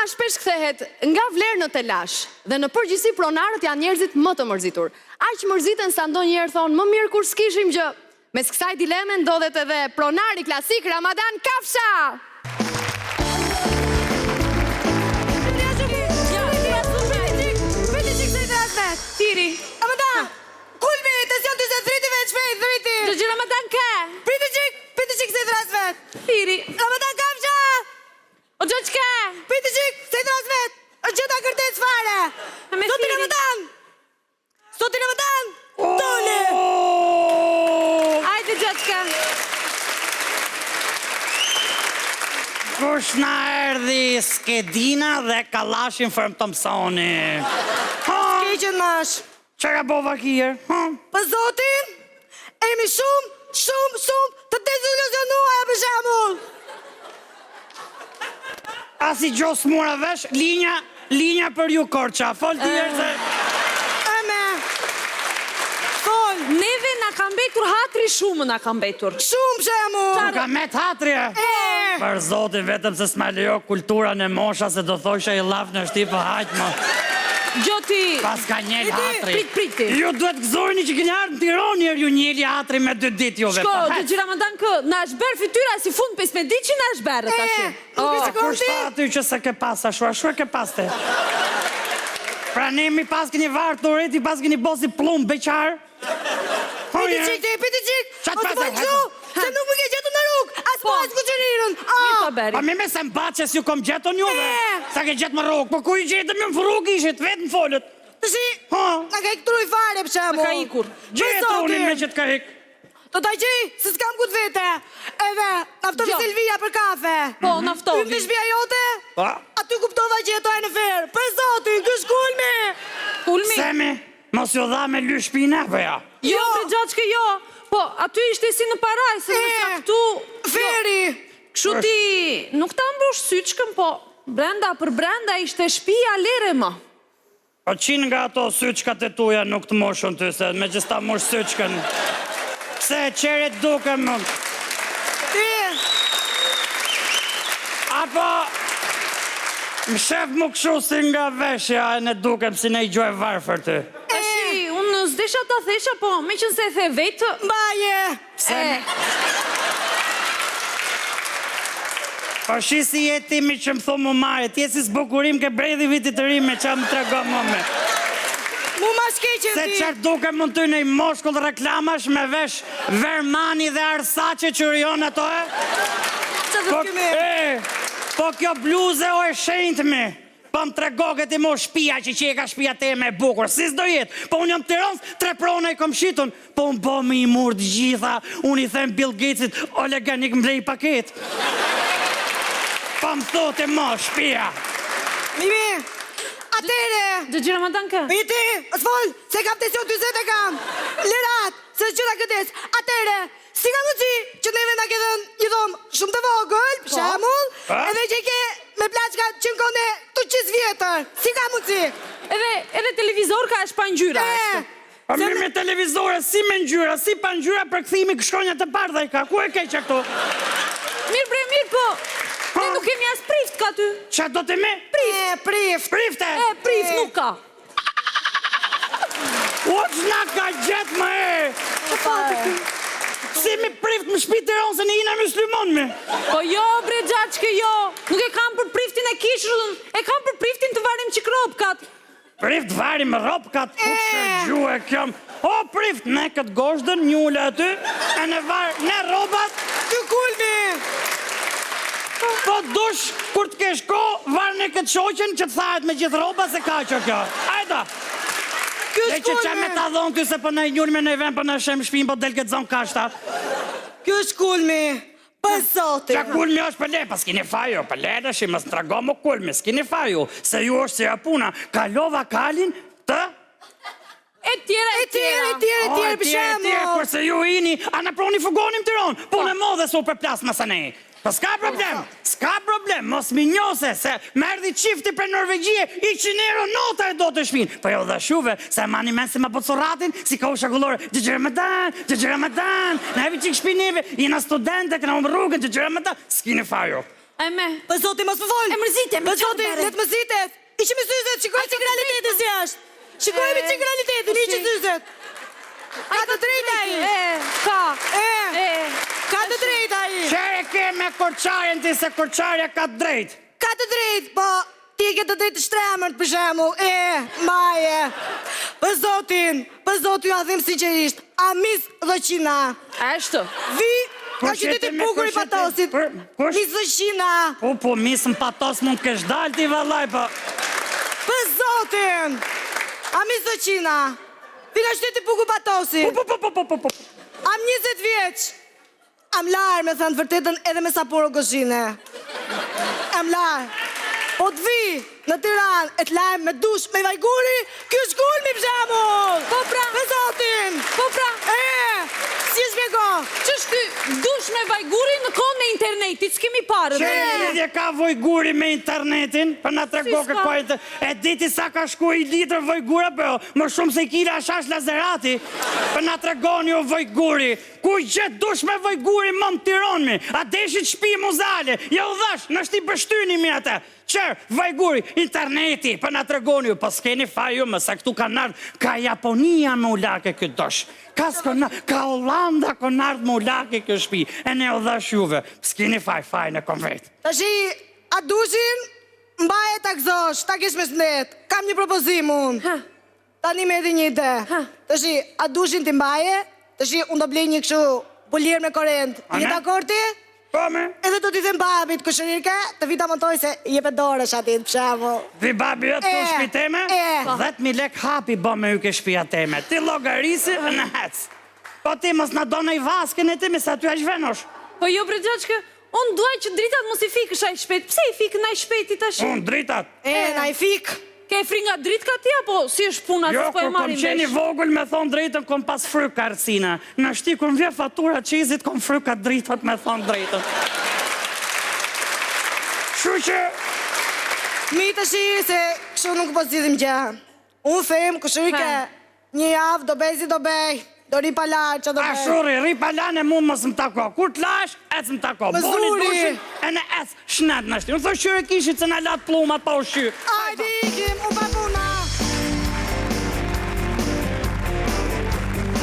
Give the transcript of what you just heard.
Puna shpesh kthehet nga vlerë në telash dhe në përgjithësi pronarët janë njerëzit më të mërzitur. Aq mërziten sa ndonjëherë thonë më mirë kur s'kishim gjë. Mes kësaj dileme ndodhet edhe pronari klasik Ramadan Kafsha. Tiri. Ramadan, kulmi, tension 23 veç shpejt, driti. Gjë Ramadan ka. Priti qik se dras vet. Tiri. Ramadan Kafsha. O gjë që ka. Priti qik se dras vet. O gjëta kërtet fare. Soti Ramadan. Soti Ramadan. Dole. Ajde gjë që ka. Kush na erdhi Skedina dhe Kallashin Ferm Thompsoni. Keqen nash. Qa ka bova kjer? Për zotin, emi shumë të deziluzionuar për shemull. Asi gjos mura vesh, linja për ju Korqa. Fol tjerë se... Eme, fol. Neve na kam betur hatri shumë na kam betur. Shumë shemull. Ka met hatrje. Për zotin vetëm se s'ma lejo kultura në mosha se do thosha i laf në shti për hajt më. Gjoti. Pas ka njëll hatri. Priti. Ju duhet gëzojni që keni ardhë në Tiranë njerë ju njëlli hatri me 2 dit juve. Shko, gjë Ramadan kë, na është berë fytyra si fund 15 ditë që na është berë të ashtë. Kur shta aty që se ke pas ashtu e ke pas te. Pra nemi pas keni varë të reti, pas keni bosi plumb, beqar. Piti qik, Qa o të të pasë? bëjtë gju, se nuk më ke gjetu në rrugë, as po as kuqerirën. Mi të beri. Pa me se mba që s'ju kom gjeton juve. Sa ke gjetë më rrugë, po ku i gjetëm ju më rrugë ishit, vetë më folët. Të shi, nga ka ik truj fare për shemull. Ka ikur. Gjetë unin me që t'ka hik. Do t'a gjej, se s'kam ku t'vete. Eve, naftovi Silvia për kafe. Po, naftovi. Ymë të shpia jote, Pa? aty kuptova që jetoj në ferë. Për zotin, kësh kulmi. Kulmi. Semi, mos ju dha me ly shpina, për ja. Jo, për gjatë që jo. Po, aty ishte si në paraj, se në saktu... Feri. Kështu ti nuk ta mbush syçkën, po brenda për brenda ishte shtëpia lere më. Po qinë nga ato syçkat e tuja nuk të moshën ty, se me që s'ta mosh syçkën. Pse qeret duke më... Ti. Apo... Më shef më këshu si nga veshja e ne dukem si ne i gjoj varfër ty. Tashi, unë s'desha ta thesha, po me qënë se the vetë... Mbaje. Po shi si jeti mi që më thonë më mare, ti si s'bukurim ke brejdi vitit të rime që më trego më me. Mu ma shkeqen Se ti. qërë duke mund ty në i moshkull reklamash me vesh Vermani dhe Arsace që rjon ato e? Qa dhe këmi? Po kjo bluze o e shenjtë me. Po më trego këti mo shpia që e ka shpia te me bukur. Si s'do jetë? Po unë jam Tiranës, 3 prona i kom shitun. Po unë bo me i murë të gjitha. Unë i them Bill Gatesit, Oleganik mblej paket. Po më thote mo shpia. Mimi, atere. Gjë Ramadan ka? Piti, s'fol, se kam tension 20 e kam. Lirat, se qëra këtes. Atere, si ka mundësi që neve nga këdhen një dhomë shumë të vogël, për shemull, edhe që i ke me plaçka që në kone 200 vjetër. Si ka mundësi? Edhe televizor ka është pa ngjyra. Pa mi me televizore, si me ngjyra, si pa ngjyra për këthimi këshkonja të bardha i ka. Ku e keqa këto? Mirë, po. Ne nuk kemi as prift ka ty. Qa do të me? Prift. Prifte! Prift nuk ka. O që na ka gjetë më e! Si me prift më shpi të ronë se në ina muslimon me? Po jo, bre gjaçke, jo. Nuk e kam për priftin e kishrën, e kam për priftin të varim që kropkat. Prift varim ropkat, ku që gjue kjom. O prift, ne këtë goshdën, njulle aty, e në varë, ne robat. Ty kulmi. Po dush, kur të kesh ko, varë në këtë shoqen që të thajet me gjithë roba se ka që kjo. Ajda! Dhe që qa me ta dhonë kjo se për në njërë me në i ven për në shem shpim, po del këtë zonë kashta. Kjo është kulmi. Për zotin. Qa kulmi është për le, pa s'kini faju, për le dhe shi, më s'trago më kulmi, s'kini faju, se ju është si apuna, kalova kalin të... E tjera, për shemull. Kurse ju ini, a në proni fugonim të ronë, po në modhe su për plas më së nej. Po s'ka problem, mos mi njose se me erdi qifti për Norvegjie, i qinero nota e do të shpin. Po jo dhe shuve, se mani men si ma pocoratin, si ka u shakullore, Gjëgjë Ramadan, na evi qik shpinive, jena studente, këna umë rrugën, Gjëgjë Ramadan, s'kini fajo. E me. Për zoti mos më fol. E mërzite, Për zoti, let më zitet. Iqi me syzet, shikoj që realitetin si është. Shikoj me që realitetin, iqi syzet. Ka të drejta i. Ka të drejta i. Qere ke me korçarjen ti se korçarja ka drejt. Ka të drejt, po ti ke të drejt të shtremërt për shemull. Maje. Për zotin ju a dhim sinqerisht. Amis Dhoqina. Ashtu. Vi ka qytetit bukur i Patosit. Mis Dhoqina. Po, misën Patos mund kesh dal ti vallaj, po. Për zotin. Amis Dhoqina. Vi ka qytetit bukur i Patosit. Po. Am 20 vjeç. Am larë me thënë vërtetën edhe me saporo gozhine. Am larë. Po të vi në Tiranë e të lajmë me dush me vajguri, kjo është gulmi për shemull. Po pra. Me zotin. Po pra. Si e shpjego? Që shty dush me vajguri në kohën e internetit, s'kemi parë. Qere lidhje ka vojguri me internetin, për na trego kërkojtë, e diti sa ka shku i litër vojgura, për më shumë se i kila shash lazerati, për na tregoni o vojguri, ku gjithë dush me vojguri më në Tironmi, a deshit shpi muzale, ja u dhash, në shti bështyni mi atë, qërë, vajguri, interneti, për na tregoni ju, pas keni fa ju, mësa këtu ka nardë, ka Japonia me u lake këtë dosh, ka Hollanda ka nardë me u lake këtë shpi, e ne u dhash juve, s'keni faj në konvet. Tashi, a dushin, mbaje ta gëzosh, ta kesh me shnet, kam një propozim unë. Tani me edhe një ide. Tashi, a dushin ti mbaje, tashi, unë do blej një këshu polier me korent. Je dakord ti? Po me? Edhe do t'i them babit këshirike, të vita montoj se jepet dore shatit për shemull. Vi babi jetë të shpi teme? 10.000 lek hapi bo me ju ke shpia teme. Ti logarisi në hec. Po ti mos në do në i vasken e ti, mi sa ty është venosh. Po jo bre gjaqke, unë duaj që dritat mos i fikësh ai shpejt. Pse i fikë na i shpejt i tash? Unë dritat. Na i fik. Ke e fri nga dritë ka ti, apo si është puna Jo, që po e kur kom marim qeni vesh? vogël me thonë drejtën, kom pas fryk karcina. Në shti, kur vje fatura qizit, kom fryka dritat me thonë drejtën. Shu që... Mi të shi se kështu nuk po zidhim gjë. Unë them këshirike, një javë do bej si do bej, do ri palar që do A bej. shuri, ri palan e mu mos më tako. Kur t'lash, ec më tako. Më Boni zuri. dushin, e në ec shnet në shti. Unë thë shyre kishit se në latë plumat pa u shy. Ajde ikim, u pa puna.